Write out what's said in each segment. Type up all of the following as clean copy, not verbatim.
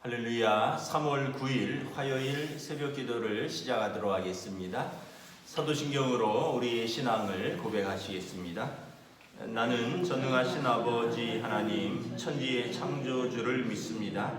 할렐루야. 3월 9일 화요일 새벽 기도를 시작하도록 하겠습니다. 사도신경으로 우리의 신앙을 고백하시겠습니다. 나는 전능하신 아버지 하나님 천지의 창조주를 믿습니다.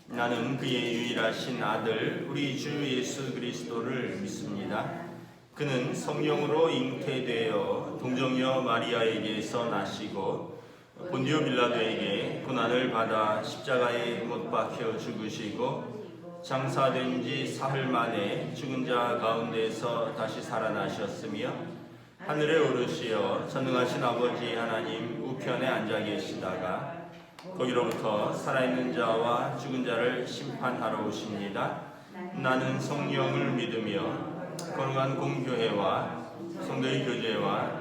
나는 그의 유일하신 아들 우리 주 예수 그리스도를 믿습니다. 그는 성령으로 잉태되어 동정녀 마리아에게서 나시고 본디오 빌라도에게 고난을 받아 십자가에 못 박혀 죽으시고 장사된 지 사흘 만에 죽은 자 가운데서 다시 살아나셨으며 하늘에 오르시어 전능하신 아버지 하나님 우편에 앉아 계시다가 거기로부터 살아있는 자와 죽은 자를 심판하러 오십니다. 나는 성령을 믿으며 거룩한 공교회와 성도의 교제와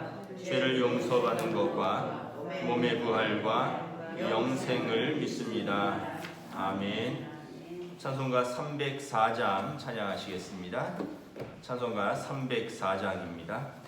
죄를 용서받는 것과 몸의 부활과 영생을 믿습니다. 아멘. 찬송가 304장 찬양하시겠습니다. 찬송가 304장입니다.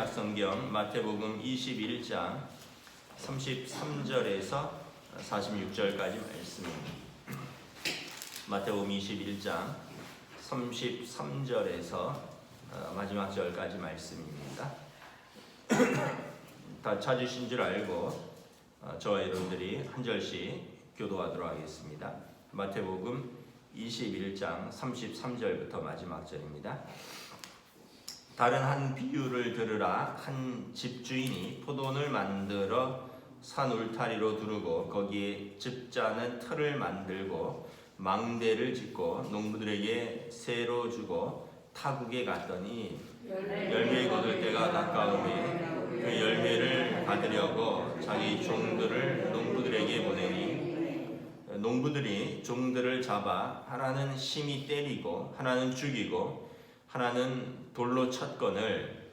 신약성경 마태복음 21장 33절에서 46절까지 말씀입니다. 마태복음 21장 33절에서 마지막 절까지 말씀입니다. 다 찾으신 줄 알고 저와 여러분들이 한 절씩 교도하도록 하겠습니다. 마태복음 21장 33절부터 마지막 절입니다. 다른 한 비유를 들으라. 한 집주인이 포도원을 만들어 산 울타리로 두르고 거기에 즙자는 틀을 만들고 망대를 짓고 농부들에게 새로 주고 타국에 갔더니 열매 거둘 때가 가까우매 그 열매를 받으려고 자기 종들을 농부들에게 보내니 농부들이 종들을 잡아 하나는 심히 때리고 하나는 죽이고 하나는 돌로 쳤거늘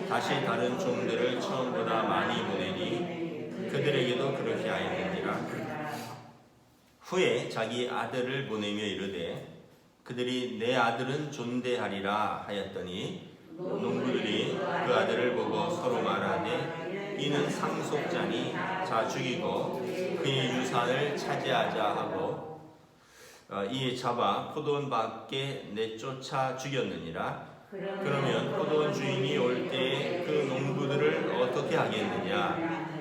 다시 다른 종들을 처음보다 많이 보내니 그들에게도 그렇게 하였느니라. 후에 자기 아들을 보내며 이르되 그들이 내 아들은 존대하리라 하였더니 농부들이 그 아들을 보고 서로 말하되 이는 상속자니 자 죽이고 그의 유산을 차지하자 하고 이에 잡아 포도원 밖에 내쫓아 죽였느니라. 그러면 포도원 주인이 올 때에 그 농부들을 어떻게 하겠느냐?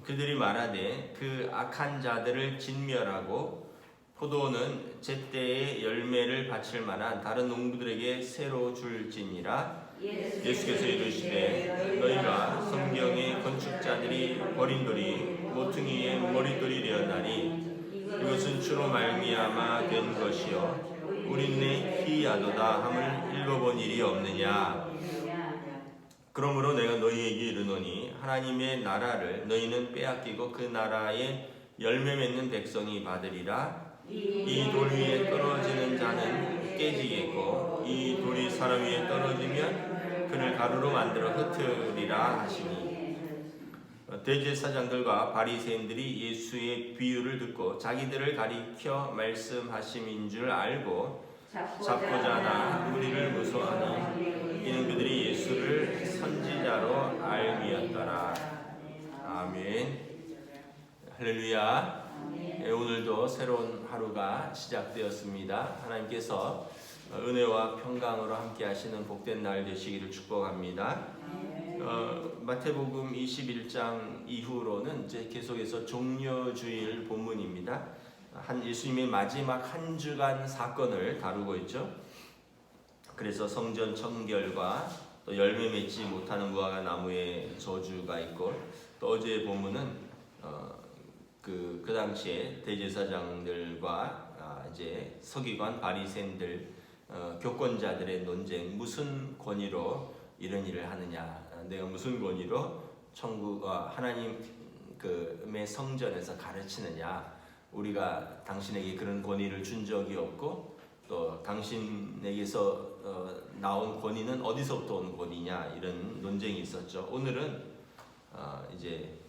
그들이 말하되 그 악한 자들을 진멸하고 포도원은 제때에 열매를 바칠 만한 다른 농부들에게 새로 줄지니라. 예수께서 이르시되 너희가 성경의 건축자들이 버린 돌이 모퉁이의 머릿돌이 되었나니 이것은 주로 말미암아 된 것이요 우리는 희야도다 함을 읽어본 일이 없느냐. 그러므로 내가 너희에게 이르노니 하나님의 나라를 너희는 빼앗기고 그 나라에 열매 맺는 백성이 받으리라. 이 돌 위에 떨어지는 자는 깨지겠고 이 돌이 사람 위에 떨어지면 그를 가루로 만들어 흩으리라 하시니 대제사장들과 바리새인들이 예수의 비유를 듣고 자기들을 가리켜 말씀하심인 줄 알고 잡고자 하나 무리를 무서워하니 이는 그들이 예수를 선지자로 알미었더라. 아멘. 할렐루야. 오늘도 새로운 하루가 시작되었습니다. 하나님께서 은혜와 평강으로 함께 하시는 복된 날 되시기를 축복합니다. 마태복음 21장 이후로는 이제 계속해서 종려주일 본문입니다. 예수님의 마지막 한 주간 사건을 다루고 있죠. 그래서 성전 청결과 또 열매 맺지 못하는 무화과 나무의 저주가 있고 또 어제의 본문은 그 당시에 대제사장들과 이제 서기관 바리새인들 교권자들의 논쟁, 무슨 권위로 이런 일을 하느냐, 내가 무슨 권위로 하나님의 성전에서 가르치느냐, 우리가 당신에게 그런 권위를 준 적이 없고 또 당신에게서 나온 권위는 어디서부터 온 권위냐, 이런 논쟁이 있었죠. 오늘은 이제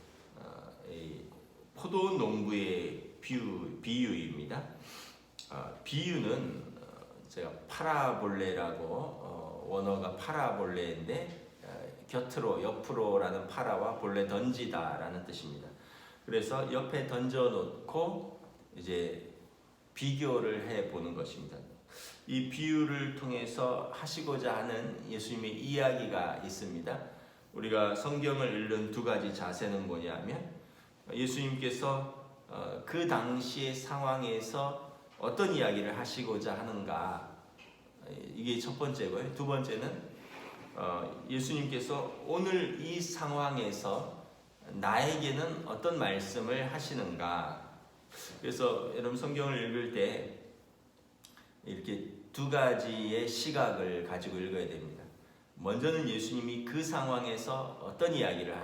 포도 농부의 비유입니다. 비유는 제가 파라볼레라고 원어가 파라볼레인데 곁으로 옆으로라는 파라와 볼레 던지다라는 뜻입니다. 그래서 옆에 던져놓고 이제 비교를 해보는 것입니다. 이 비유를 통해서 하시고자 하는 예수님의 이야기가 있습니다. 우리가 성경을 읽는 두 가지 자세는 뭐냐면 예수님께서 그 당시의 상황에서 어떤 이야기를 하시고자 하는가, 이게 첫 번째고요. 두 번째는 예수님께서 오늘 이 상황에서 나에게는 어떤 말씀을 하시는가. 그래서 여러분 성경을 읽을 때 이렇게 두 가지의 시각을 가지고 읽어야 됩니다. 먼저는 예수님이 그 상황에서 어떤 이야기를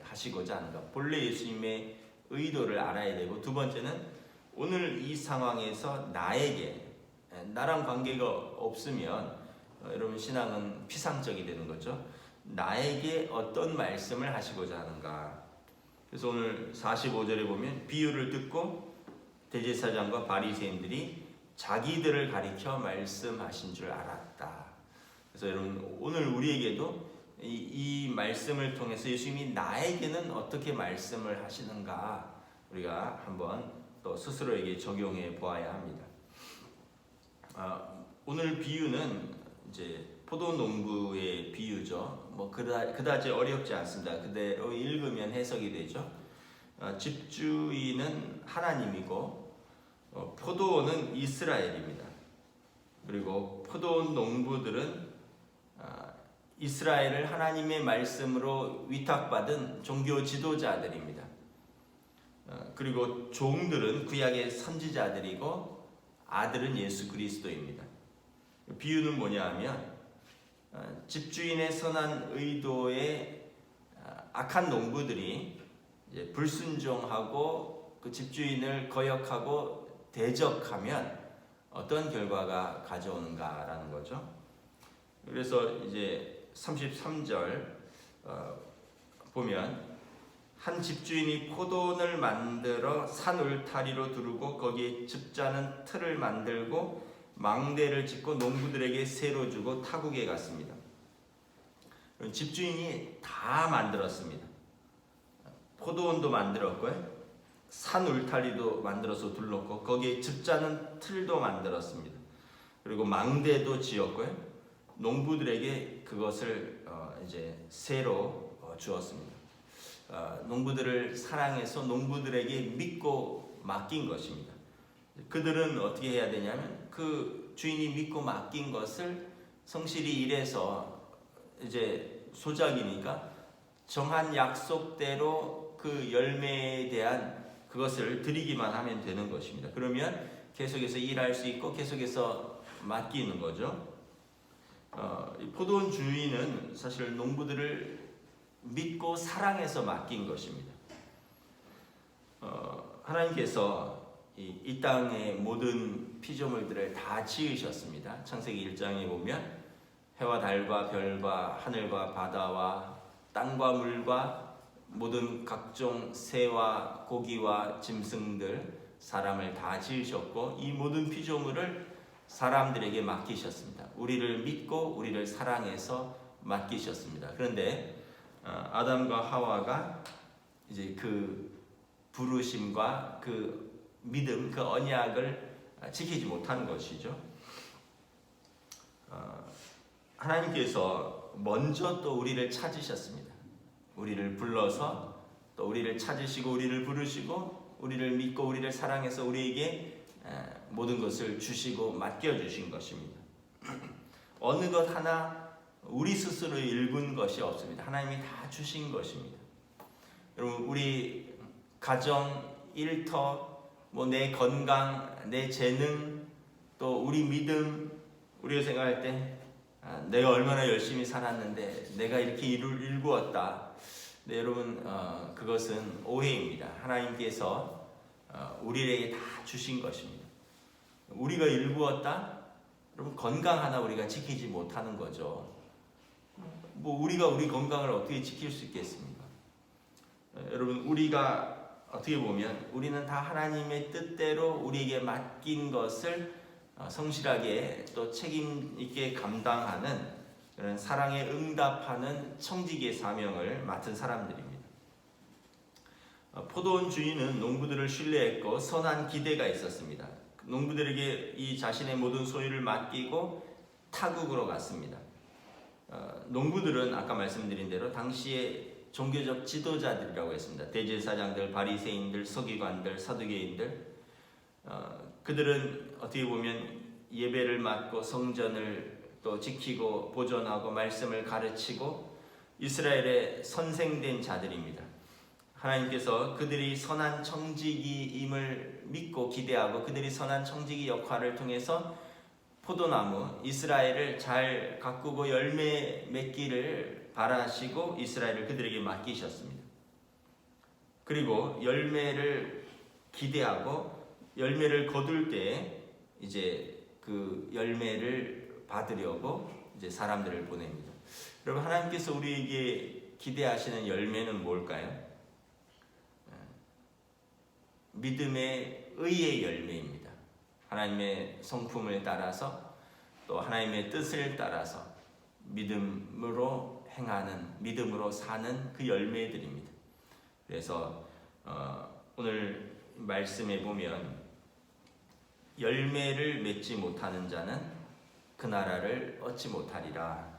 하시고자 하는가, 본래 예수님의 의도를 알아야 되고, 두 번째는 오늘 이 상황에서 나랑 관계가 없으면 여러분 신앙은 피상적이 되는 거죠. 나에게 어떤 말씀을 하시고자 하는가. 그래서 오늘 45절에 보면 비유를 듣고 대제사장과 바리새인들이 자기들을 가리켜 말씀하신 줄 알았다. 그래서 여러분 오늘 우리에게도 이 말씀을 통해서 예수님이 나에게는 어떻게 말씀을 하시는가 우리가 한번 또 스스로에게 적용해 보아야 합니다. 오늘 비유는 이제 포도 농부의 비유죠. 뭐 그다지 어렵지 않습니다. 그대로 읽으면 해석이 되죠. 집주인은 하나님이고 포도원은 이스라엘입니다. 그리고 포도원 농부들은 이스라엘을 하나님의 말씀으로 위탁받은 종교 지도자들입니다. 그리고 종들은 구약의 선지자들이고 아들은 예수 그리스도입니다. 비유는 뭐냐 하면 집주인의 선한 의도에 악한 농부들이 이제 불순종하고 그 집주인을 거역하고 대적하면 어떤 결과가 가져오는가라는 거죠. 그래서 이제 33절 보면 한 집주인이 포도원을 만들어 산 울타리로 두르고 거기에 즙자는 틀을 만들고 망대를 짓고 농부들에게 세로 주고 타국에 갔습니다. 집주인이 다 만들었습니다. 포도원도 만들었고요. 산 울타리도 만들어서 둘렀고 거기에 즙자는 틀도 만들었습니다. 그리고 망대도 지었고요. 농부들에게 그것을 이제 세로 주었습니다. 농부들을 사랑해서 농부들에게 믿고 맡긴 것입니다. 그들은 어떻게 해야 되냐면 그 주인이 믿고 맡긴 것을 성실히 일해서 이제 소작이니까 정한 약속대로 그 열매에 대한 그것을 드리기만 하면 되는 것입니다. 그러면 계속해서 일할 수 있고 계속해서 맡기는 거죠. 포도원 주인은 사실 농부들을 믿고 사랑해서 맡긴 것입니다. 하나님께서 이 땅의 모든 피조물들을 다 지으셨습니다. 창세기 1장에 보면 해와 달과 별과 하늘과 바다와 땅과 물과 모든 각종 새와 고기와 짐승들 사람을 다 지으셨고 이 모든 피조물을 사람들에게 맡기셨습니다. 우리를 믿고 우리를 사랑해서 맡기셨습니다. 그런데 아담과 하와가 이제 그 부르심과 그 믿음, 그 언약을 지키지 못한 것이죠. 하나님께서 먼저 또 우리를 찾으셨습니다. 우리를 불러서 또 우리를 찾으시고 우리를 부르시고 우리를 믿고 우리를 사랑해서 우리에게 모든 것을 주시고 맡겨주신 것입니다. 어느 것 하나 우리 스스로 일군 것이 없습니다. 하나님이 다 주신 것입니다. 여러분 우리 가정, 일터, 내 건강, 내 재능, 또 우리 믿음, 우리가 생각할 때 내가 얼마나 열심히 살았는데 내가 이렇게 일구었다. 네, 여러분 그것은 오해입니다. 하나님께서 우리에게 다 주신 것입니다. 우리가 일구었다? 여러분 건강 하나 우리가 지키지 못하는 거죠. 우리가 우리 건강을 어떻게 지킬 수 있겠습니까? 여러분 우리가 어떻게 보면 우리는 다 하나님의 뜻대로 우리에게 맡긴 것을 성실하게 또 책임 있게 감당하는 그런 사랑에 응답하는 청지기의 사명을 맡은 사람들입니다. 포도원 주인은 농부들을 신뢰했고 선한 기대가 있었습니다. 농부들에게 이 자신의 모든 소유를 맡기고 타국으로 갔습니다. 농부들은 아까 말씀드린 대로 당시에 종교적 지도자들이라고 했습니다. 대제사장들, 바리새인들, 서기관들, 사두개인들. 그들은 어떻게 보면 예배를 맡고 성전을 또 지키고 보존하고 말씀을 가르치고 이스라엘의 선생된 자들입니다. 하나님께서 그들이 선한 청지기임을 믿고 기대하고 그들이 선한 청지기 역할을 통해서 포도나무 이스라엘을 잘 가꾸고 열매 맺기를 바라시고 이스라엘을 그들에게 맡기셨습니다. 그리고 열매를 기대하고 열매를 거둘 때 이제 그 열매를 받으려고 이제 사람들을 보냅니다. 여러분 하나님께서 우리에게 기대하시는 열매는 뭘까요? 믿음의 의의 열매입니다. 하나님의 성품을 따라서 또 하나님의 뜻을 따라서 믿음으로 행하는, 믿음으로 사는 그 열매들입니다. 그래서 오늘 말씀에 보면 열매를 맺지 못하는 자는 그 나라를 얻지 못하리라.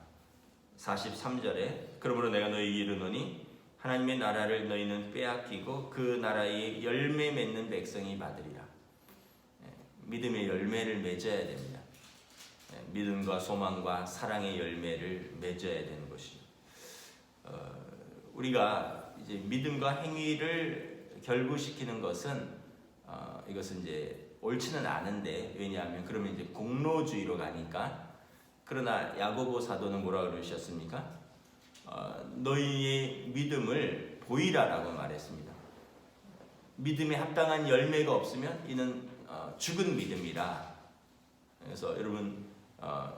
43절에 그러므로 내가 너희에게 이르노니 하나님의 나라를 너희는 빼앗기고 그 나라의 열매 맺는 백성이 받으리라. 믿음의 열매를 맺어야 됩니다. 믿음과 소망과 사랑의 열매를 맺어야 되는 것이죠. 우리가 이제 믿음과 행위를 결부시키는 것은 이것은 이제 옳지는 않은데, 왜냐하면 그러면 이제 공로주의로 가니까. 그러나 야고보 사도는 뭐라 그러셨습니까? 너희의 믿음을 보이라라고 말했습니다. 믿음에 합당한 열매가 없으면 이는 죽은 믿음이라. 그래서 여러분,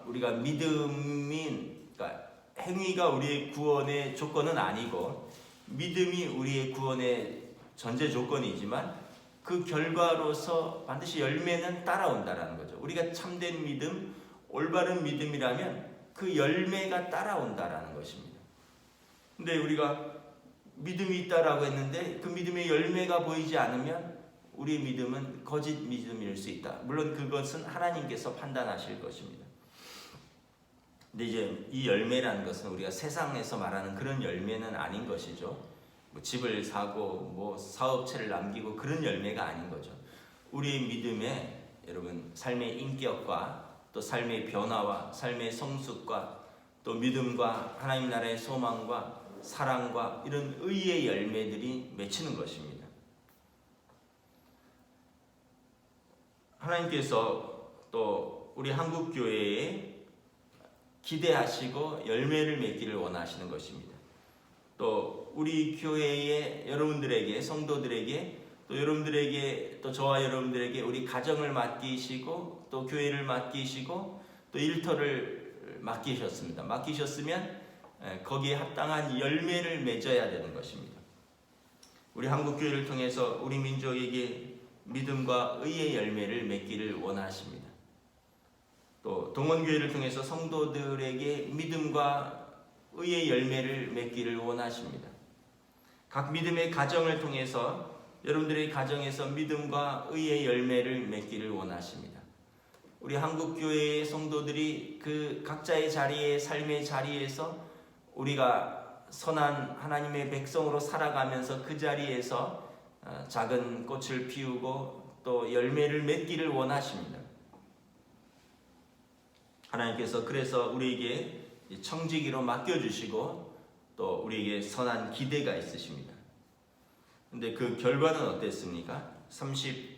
우리가 믿음인, 그러니까 행위가 우리의 구원의 조건은 아니고 믿음이 우리의 구원의 전제 조건이지만 그 결과로서 반드시 열매는 따라온다라는 거죠. 우리가 참된 믿음, 올바른 믿음이라면 그 열매가 따라온다라는 것입니다. 근데 우리가 믿음이 있다라고 했는데 그 믿음의 열매가 보이지 않으면 우리의 믿음은 거짓 믿음일 수 있다. 물론 그것은 하나님께서 판단하실 것입니다. 근데 이제 이 열매라는 것은 우리가 세상에서 말하는 그런 열매는 아닌 것이죠. 뭐 집을 사고 뭐 사업체를 남기고 그런 열매가 아닌 거죠. 우리의 믿음에 여러분 삶의 인격과 또 삶의 변화와 삶의 성숙과 또 믿음과 하나님 나라의 소망과 사랑과 이런 의의 열매들이 맺히는 것입니다. 하나님께서 또 우리 한국 교회에 기대하시고 열매를 맺기를 원하시는 것입니다. 또 우리 교회의 여러분들에게, 성도들에게, 또 여러분들에게, 또 저와 여러분들에게 우리 가정을 맡기시고 또 교회를 맡기시고 또 일터를 맡기셨습니다. 맡기셨으면 거기에 합당한 열매를 맺어야 되는 것입니다. 우리 한국교회를 통해서 우리 민족에게 믿음과 의의 열매를 맺기를 원하십니다. 또 동원교회를 통해서 성도들에게 믿음과 의의 열매를 맺기를 원하십니다. 각 믿음의 가정을 통해서 여러분들의 가정에서 믿음과 의의 열매를 맺기를 원하십니다. 우리 한국교회의 성도들이 그 각자의 자리에, 삶의 자리에서 우리가 선한 하나님의 백성으로 살아가면서 그 자리에서 작은 꽃을 피우고 또 열매를 맺기를 원하십니다. 하나님께서 그래서 우리에게 청지기로 맡겨주시고 또 우리에게 선한 기대가 있으십니다. 근데 그 결과는 어땠습니까? 34절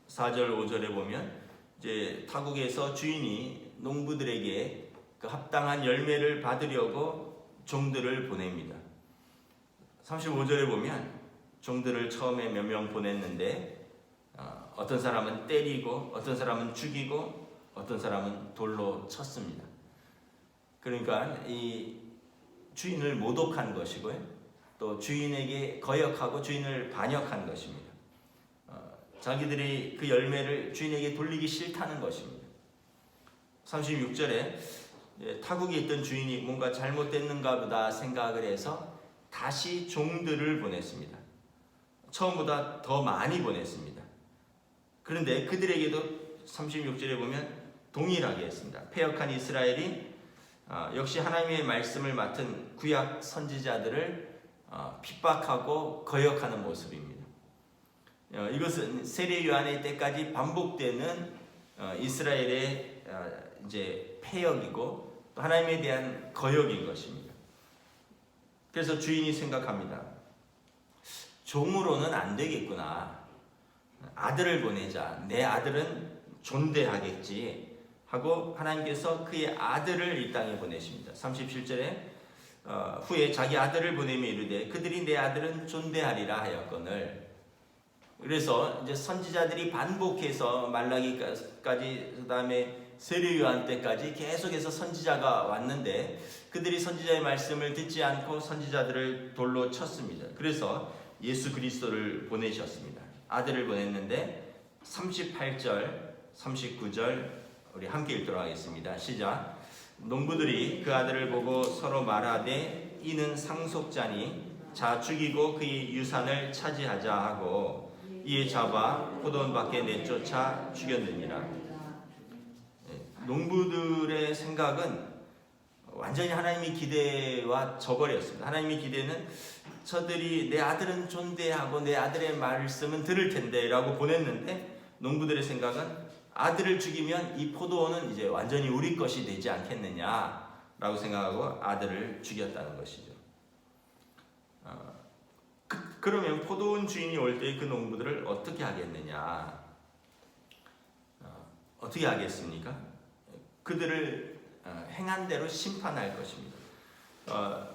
5절에 보면 이제 타국에서 주인이 농부들에게 그 합당한 열매를 받으려고 종들을 보냅니다. 35절에 보면 종들을 처음에 몇 명 보냈는데 어떤 사람은 때리고 어떤 사람은 죽이고 어떤 사람은 돌로 쳤습니다. 그러니까 이 주인을 모독한 것이고요. 또 주인에게 거역하고 주인을 반역한 것입니다. 자기들이 그 열매를 주인에게 돌리기 싫다는 것입니다. 36절에 타국에 있던 주인이 뭔가 잘못됐는가 보다 생각을 해서 다시 종들을 보냈습니다. 처음보다 더 많이 보냈습니다. 그런데 그들에게도 36절에 보면 동일하게 했습니다. 패역한 이스라엘이 역시 하나님의 말씀을 맡은 구약 선지자들을 핍박하고 거역하는 모습입니다. 이것은 세례 요한의 때까지 반복되는 이스라엘의 이제 패역이고 또 하나님에 대한 거역인 것입니다. 그래서 주인이 생각합니다. 종으로는 안 되겠구나. 아들을 보내자. 내 아들은 존대하겠지 하고 하나님께서 그의 아들을 이 땅에 보내십니다. 37절에 후에 자기 아들을 보내며 이르되 그들이 내 아들은 존대하리라 하였거늘. 그래서 이제 선지자들이 반복해서 말라기까지 그다음에 세례 요한 때까지 계속해서 선지자가 왔는데 그들이 선지자의 말씀을 듣지 않고 선지자들을 돌로 쳤습니다. 그래서 예수 그리스도를 보내셨습니다. 아들을 보냈는데 38절, 39절 우리 함께 읽도록 하겠습니다. 시작. 농부들이 그 아들을 보고 서로 말하되 이는 상속자니 자 죽이고 그의 유산을 차지하자 하고 이에 잡아 포도원 밖에 내쫓아 죽였느니라. 농부들의 생각은 완전히 하나님의 기대와 저버렸습니다. 하나님의 기대는 저들이 내 아들은 존대하고 내 아들의 말씀은 들을 텐데 라고 보냈는데, 농부들의 생각은 아들을 죽이면 이 포도원은 이제 완전히 우리 것이 되지 않겠느냐 라고 생각하고 아들을 죽였다는 것이죠. 그러면 포도원 주인이 올 때 그 농부들을 어떻게 하겠느냐? 어떻게 하겠습니까? 그들을 행한 대로 심판할 것입니다.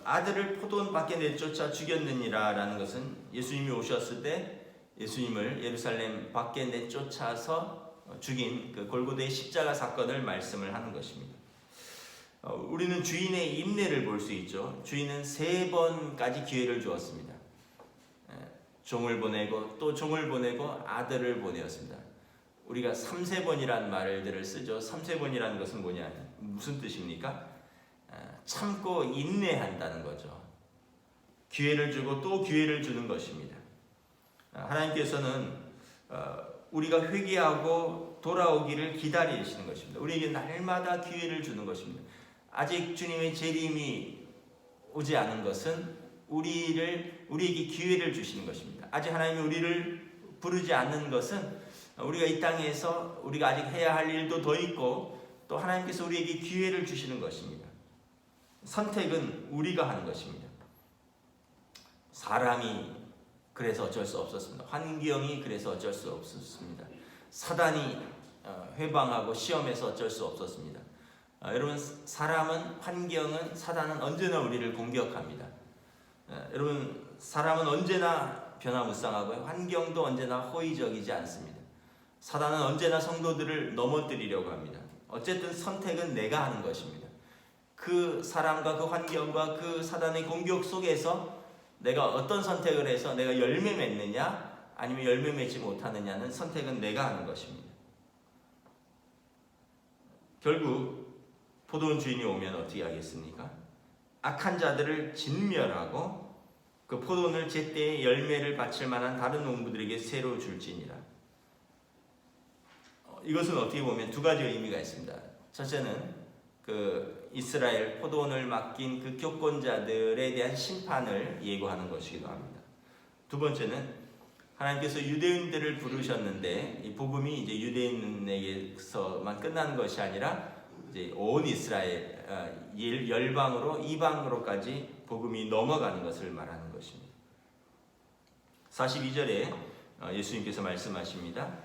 아들을 포도원 밖에 내쫓아 죽였느니라 라는 것은 예수님이 오셨을 때 예수님을 예루살렘 밖에 내쫓아서 죽인 그 골고다의 십자가 사건을 말씀을 하는 것입니다. 우리는 주인의 인내를 볼 수 있죠. 주인은 3번까지 기회를 주었습니다. 종을 보내고 또 종을 보내고 아들을 보내었습니다. 우리가 3세번이라는 말들을 쓰죠. 3세번이라는 것은 뭐냐? 무슨 뜻입니까? 참고 인내한다는 거죠. 기회를 주고 또 기회를 주는 것입니다. 하나님께서는 우리가 회개하고 돌아오기를 기다리시는 것입니다. 우리에게 날마다 기회를 주는 것입니다. 아직 주님의 재림이 오지 않은 것은 우리에게 기회를 주시는 것입니다. 아직 하나님이 우리를 부르지 않는 것은 우리가 이 땅에서 우리가 아직 해야 할 일도 더 있고 또 하나님께서 우리에게 기회를 주시는 것입니다. 선택은 우리가 하는 것입니다. 사람이 그래서 어쩔 수 없었습니다. 환경이 그래서 어쩔 수 없었습니다. 사단이 회방하고 시험해서 어쩔 수 없었습니다. 여러분, 사람은, 환경은, 사단은 언제나 우리를 공격합니다. 여러분, 사람은 언제나 변화무쌍하고요. 환경도 언제나 호의적이지 않습니다. 사단은 언제나 성도들을 넘어뜨리려고 합니다. 어쨌든 선택은 내가 하는 것입니다. 그 사람과 그 환경과 그 사단의 공격 속에서 내가 어떤 선택을 해서 내가 열매 맺느냐 아니면 열매 맺지 못하느냐는 선택은 내가 하는 것입니다. 결국 포도원 주인이 오면 어떻게 하겠습니까? 악한 자들을 진멸하고 그 포도원을 제때에 열매를 바칠 만한 다른 농부들에게 새로 줄지니라. 이것은 어떻게 보면 2가지 의미가 있습니다. 첫째는 그 이스라엘 포도원을 맡긴 그 교권자들에 대한 심판을 예고하는 것이기도 합니다. 2번째는 하나님께서 유대인들을 부르셨는데 이 복음이 이제 유대인에게서만 끝나는 것이 아니라 이제 온 이스라엘 열방으로 이방으로까지 복음이 넘어가는 것을 말하는 것입니다. 42절에 예수님께서 말씀하십니다.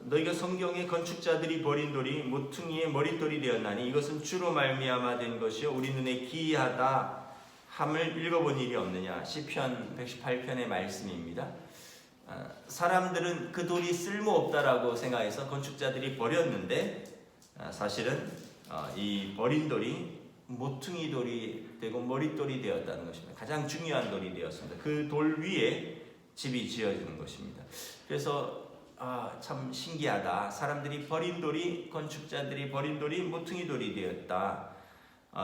너희가 성경의 건축자들이 버린 돌이 모퉁이의 머릿돌이 되었나니 이것은 주로 말미암아 된 것이요 우리 눈에 기이하다 함을 읽어본 일이 없느냐. 시편 118편의 말씀입니다. 사람들은 그 돌이 쓸모없다라고 생각해서 건축자들이 버렸는데 사실은 이 버린 돌이 모퉁이 돌이 되고 머릿돌이 되었다는 것입니다. 가장 중요한 돌이 되었습니다. 그 돌 위에 집이 지어지는 것입니다. 그래서 참 신기하다. 사람들이 버린 돌이, 건축자들이 버린 돌이 모퉁이 돌이 되었다.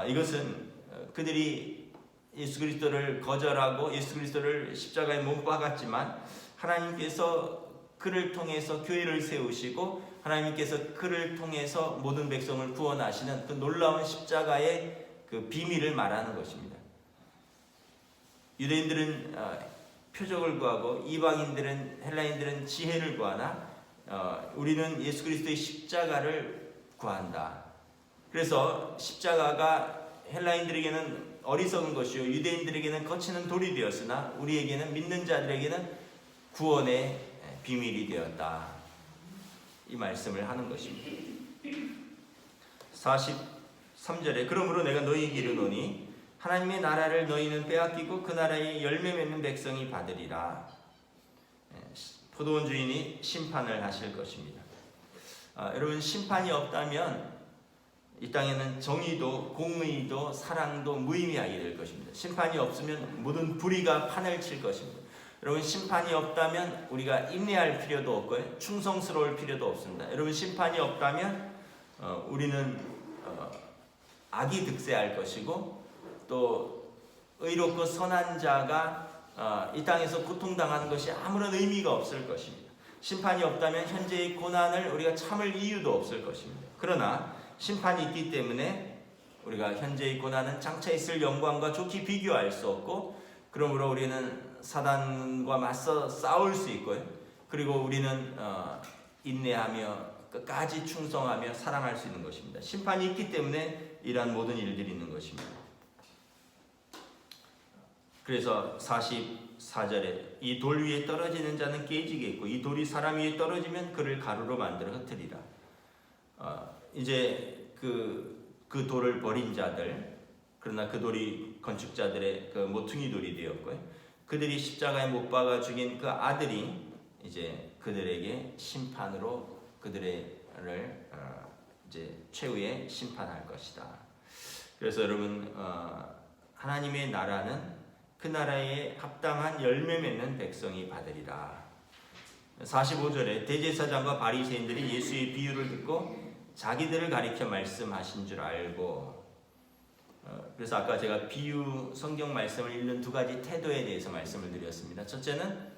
이것은 그들이 예수 그리스도를 거절하고 예수 그리스도를 십자가에 못 박았지만 하나님께서 그를 통해서 교회를 세우시고 하나님께서 그를 통해서 모든 백성을 구원하시는 그 놀라운 십자가의 그 비밀을 말하는 것입니다. 유대인들은 표적을 구하고 이방인들은 헬라인들은 지혜를 구하나 우리는 예수 그리스도의 십자가를 구한다. 그래서 십자가가 헬라인들에게는 어리석은 것이요 유대인들에게는 거치는 돌이 되었으나 우리에게는 믿는 자들에게는 구원의 비밀이 되었다. 이 말씀을 하는 것입니다. 43절에 그러므로 내가 너희에게 이르노니 하나님의 나라를 너희는 빼앗기고 그 나라의 열매 맺는 백성이 받으리라. 포도원 주인이 심판을 하실 것입니다. 여러분, 심판이 없다면 이 땅에는 정의도 공의도 사랑도 무의미하게 될 것입니다. 심판이 없으면 모든 불의가 판을 칠 것입니다. 여러분, 심판이 없다면 우리가 인내할 필요도 없고요 충성스러울 필요도 없습니다. 여러분, 심판이 없다면 우리는 악이 득세할 것이고 또 의롭고 선한 자가 이 땅에서 고통당하는 것이 아무런 의미가 없을 것입니다. 심판이 없다면 현재의 고난을 우리가 참을 이유도 없을 것입니다. 그러나 심판이 있기 때문에 우리가 현재의 고난은 장차 있을 영광과 좋게 비교할 수 없고, 그러므로 우리는 사단과 맞서 싸울 수 있고요. 그리고 우리는 인내하며 끝까지 충성하며 사랑할 수 있는 것입니다. 심판이 있기 때문에 이러한 모든 일들이 있는 것입니다. 그래서 44절에 이 돌 위에 떨어지는 자는 깨지겠고 이 돌이 사람 위에 떨어지면 그를 가루로 만들어 흩으리라. 이제 그 돌을 버린 자들, 그러나 그 돌이 건축자들의 그 모퉁이 돌이 되었고요. 그들이 십자가에 못 박아 죽인 그 아들이 이제 그들에게 심판으로 그들을 이제 최후의 심판할 것이다. 그래서 여러분, 하나님의 나라는 그 나라에 합당한 열매 맺는 백성이 받으리라. 45절에 대제사장과 바리새인들이 예수의 비유를 듣고 자기들을 가리켜 말씀하신 줄 알고, 그래서 아까 제가 비유 성경 말씀을 읽는 두 가지 태도에 대해서 말씀을 드렸습니다. 첫째는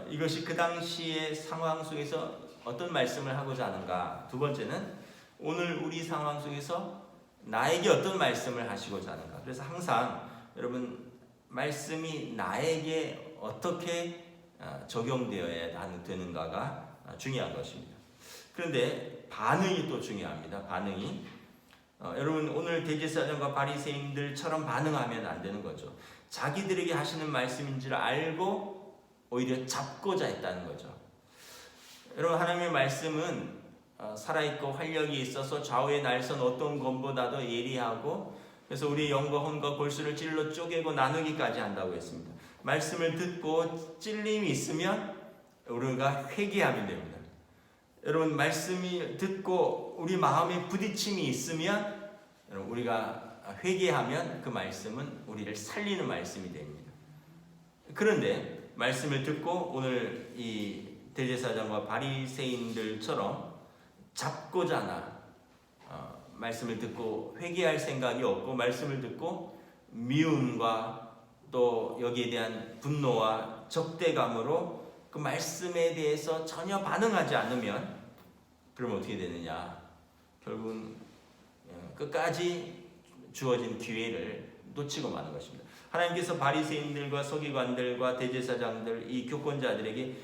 이것이 그 당시의 상황 속에서 어떤 말씀을 하고자 하는가. 두 번째는 오늘 우리 상황 속에서 나에게 어떤 말씀을 하시고자 하는가. 그래서 항상 여러분, 말씀이 나에게 어떻게 적용되어야 되는가가 중요한 것입니다. 그런데 반응이 또 중요합니다. 반응이 여러분, 오늘 대제사장과 바리새인들처럼 반응하면 안 되는 거죠. 자기들에게 하시는 말씀인 줄 알고 오히려 잡고자 했다는 거죠. 여러분, 하나님의 말씀은 살아있고 활력이 있어서 좌우에 날선 어떤 검보다도 예리하고, 그래서 우리 영과 혼과 골수를 찔러 쪼개고 나누기까지 한다고 했습니다. 말씀을 듣고 찔림이 있으면 우리가 회개하면 됩니다. 여러분, 말씀이 듣고 우리 마음에 부딪힘이 있으면 우리가 회개하면 그 말씀은 우리를 살리는 말씀이 됩니다. 그런데 말씀을 듣고 오늘 이 대제사장과 바리새인들처럼 잡고자 하나 말씀을 듣고 회개할 생각이 없고, 말씀을 듣고 미움과 또 여기에 대한 분노와 적대감으로 그 말씀에 대해서 전혀 반응하지 않으면 그러면 어떻게 되느냐? 결국은 끝까지 주어진 기회를 놓치고 마는 것입니다. 하나님께서 바리새인들과 서기관들과 대제사장들, 이 교권자들에게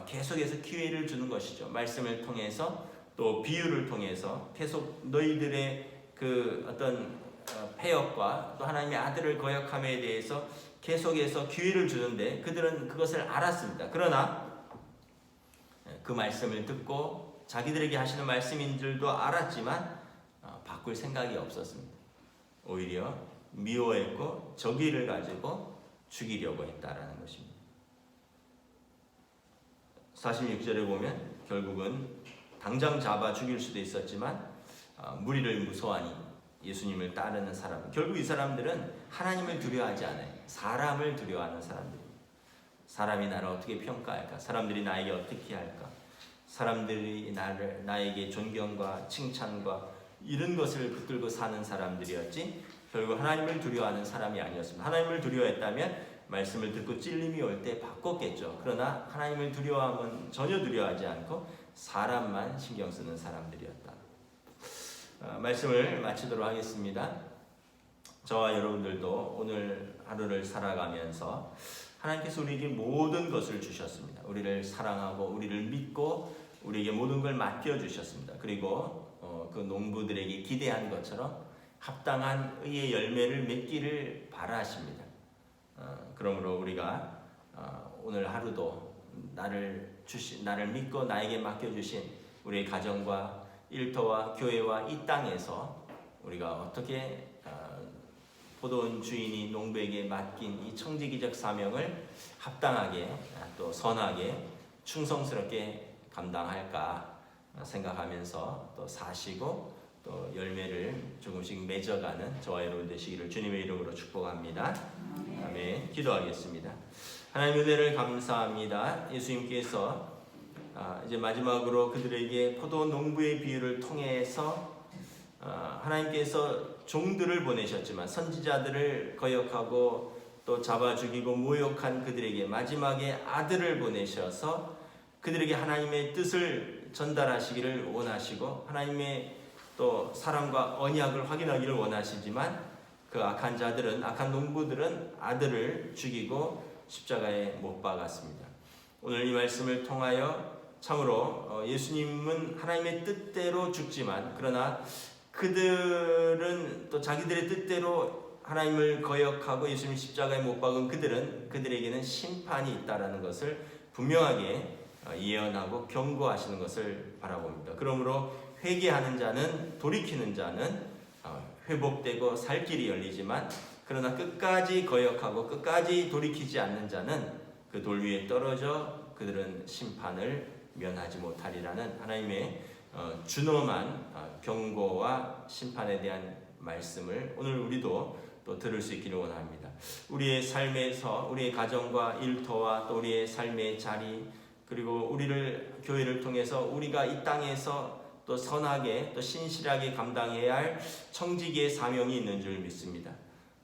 계속해서 기회를 주는 것이죠. 말씀을 통해서 또 비유를 통해서 계속 너희들의 그 어떤 패역과 또 하나님의 아들을 거역함에 대해서 계속해서 기회를 주는데 그들은 그것을 알았습니다. 그러나 그 말씀을 듣고 자기들에게 하시는 말씀인 줄도 알았지만 바꿀 생각이 없었습니다. 오히려 미워했고 적의를 가지고 죽이려고 했다라는 것입니다. 46절에 보면 결국은 당장 잡아 죽일 수도 있었지만 무리를 무서워하니 예수님을 따르는 사람, 결국 이 사람들은 하나님을 두려워하지 않아요. 사람을 두려워하는 사람들입니다. 사람이 나를 어떻게 평가할까? 사람들이 나에게 어떻게 할까? 사람들이 나에게 존경과 칭찬과 이런 것을 붙들고 사는 사람들이었지, 결국 하나님을 두려워하는 사람이 아니었습니다. 하나님을 두려워했다면 말씀을 듣고 찔림이 올 때 바꿨겠죠. 그러나 하나님을 두려워하면 전혀 두려워하지 않고 사람만 신경 쓰는 사람들이었다. 말씀을 마치도록 하겠습니다. 저와 여러분들도 오늘 하루를 살아가면서 하나님께서 우리에게 모든 것을 주셨습니다. 우리를 사랑하고 우리를 믿고 우리에게 모든 걸 맡겨주셨습니다. 그리고 그 농부들에게 기대한 것처럼 합당한 의의 열매를 맺기를 바라십니다. 그러므로 우리가 오늘 하루도 나를 믿고 나에게 맡겨주신 우리의 가정과 일터와 교회와 이 땅에서 우리가 어떻게 포도원 주인이 농부에게 맡긴 이 청지기적 사명을 합당하게 또 선하게 충성스럽게 감당할까 생각하면서 또 사시고 또 열매를 조금씩 맺어가는 저와 여러분 되시기를 주님의 이름으로 축복합니다. 아멘. 기도하겠습니다. 하나님 은혜를 감사합니다. 예수님께서 이제 마지막으로 그들에게 포도원 농부의 비유를 통해서 하나님께서 종들을 보내셨지만 선지자들을 거역하고 또 잡아 죽이고 모욕한 그들에게 마지막에 아들을 보내셔서 그들에게 하나님의 뜻을 전달하시기를 원하시고 하나님의 또 사랑과 언약을 확인하기를 원하시지만 그 악한 자들은, 악한 농부들은 아들을 죽이고 십자가에 못 박았습니다. 오늘 이 말씀을 통하여 참으로 예수님은 하나님의 뜻대로 죽지만 그러나 그들은 또 자기들의 뜻대로 하나님을 거역하고 예수님 십자가에 못 박은 그들에게는 심판이 있다라는 것을 분명하게 예언하고 경고하시는 것을 바라봅니다. 그러므로 회개하는 자는, 돌이키는 자는 회복되고 살 길이 열리지만 그러나 끝까지 거역하고 끝까지 돌이키지 않는 자는 그 돌 위에 떨어져 그들은 심판을 면하지 못하리라는 하나님의 준엄한 경고와 심판에 대한 말씀을 오늘 우리도 또 들을 수 있기를 원합니다. 우리의 삶에서 우리의 가정과 일터와 또 우리의 삶의 자리, 그리고 우리를 교회를 통해서 우리가 이 땅에서 또 선하게 또 신실하게 감당해야 할 청지기의 사명이 있는 줄 믿습니다.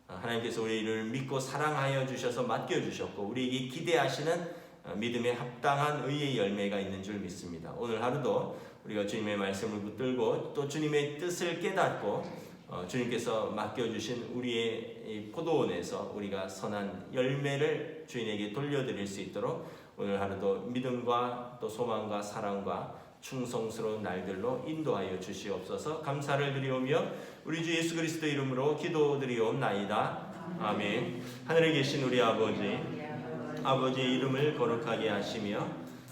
하나님께서 우리를 믿고 사랑하여 주셔서 맡겨주셨고 우리에게 기대하시는 믿음에 합당한 의의 열매가 있는 줄 믿습니다. 오늘 하루도 우리가 주님의 말씀을 붙들고 또 주님의 뜻을 깨닫고 주님께서 맡겨주신 우리의 포도원에서 우리가 선한 열매를 주인에게 돌려드릴 수 있도록 오늘 하루도 믿음과 또 소망과 사랑과 충성스러운 날들로 인도하여 주시옵소서. 감사를 드리오며 우리 주 예수 그리스도 이름으로 기도드리옵나이다. 아멘. 하늘에 계신 우리 아버지, 아버지의 이름을 거룩하게 하시며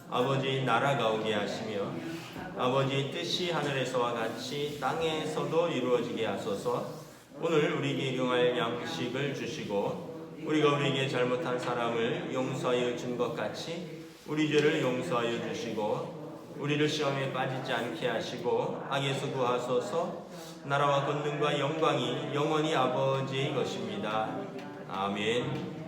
아버지의 나라가 오게 하시며 아버지의 뜻이 하늘에서와 같이 땅에서도 이루어지게 하소서. 오늘 우리에게 일용할 양식을 주시고 우리가 우리에게 잘못한 사람을 용서하여 준 것 같이 우리 죄를 용서하여 주시고 우리를 시험에 빠지지 않게 하시고 악에서 구하소서. 나라와 권능과 영광이 영원히 아버지의 것입니다. 아멘.